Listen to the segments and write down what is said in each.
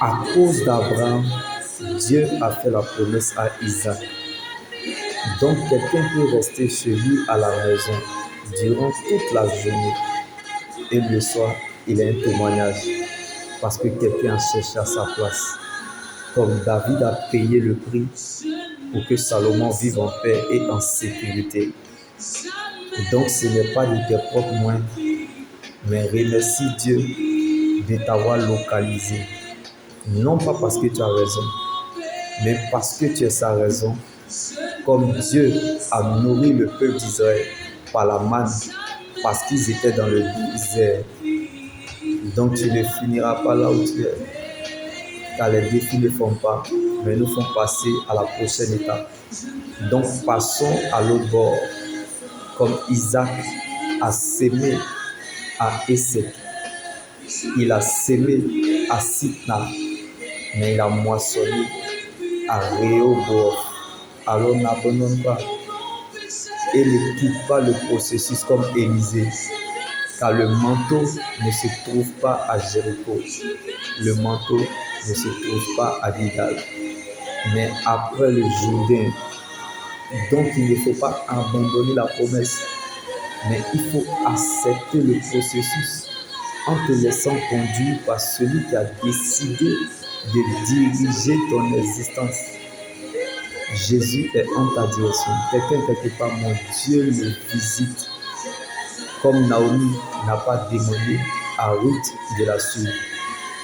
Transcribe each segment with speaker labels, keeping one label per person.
Speaker 1: À cause d'Abraham, Dieu a fait la promesse à Isaac. Donc quelqu'un peut rester chez lui à la maison durant toute la journée et le soir, il a un témoignage parce que quelqu'un a cherché à sa place. Comme David a payé le prix pour que Salomon vive en paix et en sécurité. Donc ce n'est pas de tes propres moyens, mais remercie Dieu de t'avoir localisé. Non pas parce que tu as raison, mais parce que tu es sa raison. Comme Dieu a nourri le peuple d'Israël par la manne, parce qu'ils étaient dans le désert. Donc tu ne finiras pas là où tu es. Car les défis ne font pas, mais nous font passer à la prochaine étape. Donc passons à l'autre bord. Comme Isaac a sémé à Essek, il a sémé à Sitna, mais il a moissonné à Rehoboth. Alors n'abandonne pas et ne quitte pas le processus comme Élisée, car le manteau ne se trouve pas à Jéricho, le manteau ne se trouve pas à Gilgal, mais après le Jourdain. Donc il ne faut pas abandonner la promesse, mais il faut accepter le processus en te laissant conduire par celui qui a décidé de diriger ton existence. Jésus est en ta direction. Quelqu'un quelque part, mon Dieu le visite. Comme Naomi n'a pas demandé à Ruth de la suivre.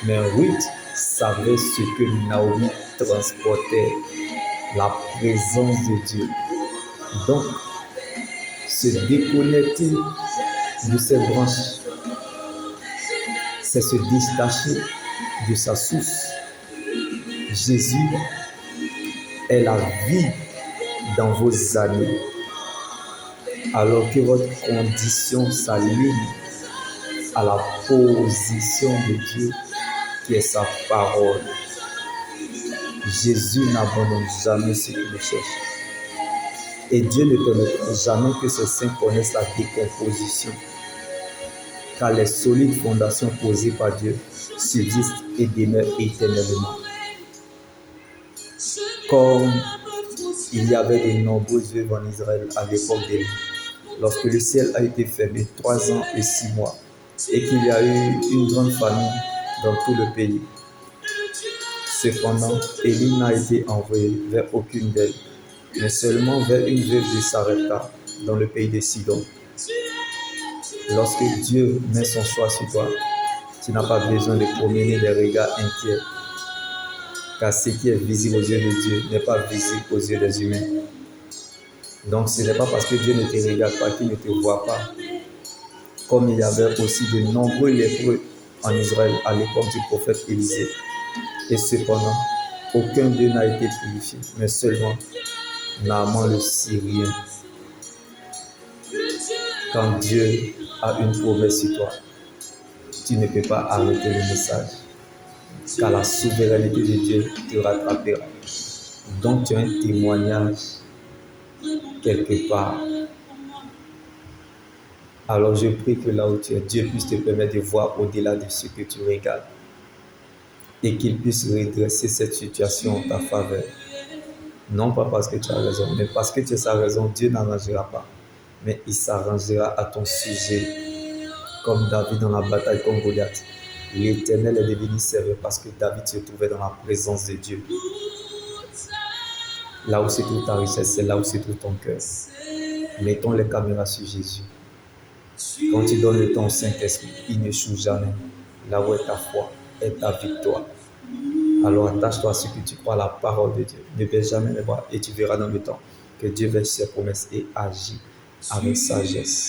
Speaker 1: Mais Ruth savait ce que Naomi transportait, la présence de Dieu. Donc, se déconnecter de ses branches, c'est se détacher de sa source. Jésus est la vie dans vos années, alors que votre condition s'aligne à la position de Dieu qui est sa parole. Jésus n'abandonne jamais ceux qui le cherchent. Et Dieu ne permettra jamais que ses saints connaissent la décomposition, car les solides fondations posées par Dieu subsistent et demeurent éternellement. Comme il y avait de nombreuses veuves en Israël à l'époque d'Élie, lorsque le ciel a été fermé 3 ans et 6 mois, et qu'il y a eu une grande famine dans tout le pays. Cependant, Élie n'a été envoyé vers aucune d'elles, mais seulement vers une veuve de Sarepta, dans le pays de Sidon. Lorsque Dieu met son choix sur toi, tu n'as pas besoin de promener des regards inquiets, car ce qui est visible aux yeux de Dieu n'est pas visible aux yeux des humains. Donc ce n'est pas parce que Dieu ne te regarde pas qu'il ne te voit pas. Comme il y avait aussi de nombreux lépreux en Israël à l'époque du prophète Élisée. Et cependant, aucun d'eux n'a été purifié, mais seulement Naaman le Syrien. Quand Dieu a une promesse sur toi, tu ne peux pas arrêter le message, car la souveraineté de Dieu te rattrapera. Donc tu as un témoignage quelque part. Alors je prie que là où tu es, Dieu puisse te permettre de voir au-delà de ce que tu regardes et qu'il puisse redresser cette situation en ta faveur. Non pas parce que tu as raison, mais parce que tu as sa raison, Dieu n'arrangera pas, mais il s'arrangera à ton sujet. Comme David dans la bataille contre Goliath, l'Éternel est devenu sérieux parce que David se trouvait dans la présence de Dieu. Là où se trouve ta richesse, c'est là où se trouve ton cœur. Mettons les caméras sur Jésus. Quand tu donnes le temps au Saint-Esprit, il ne joue jamais. Là où est ta foi, est ta victoire. Alors attache-toi à ce que tu crois à la parole de Dieu. Ne baisse jamais les bras et tu verras dans le temps que Dieu veille ses promesses et agit avec sagesse.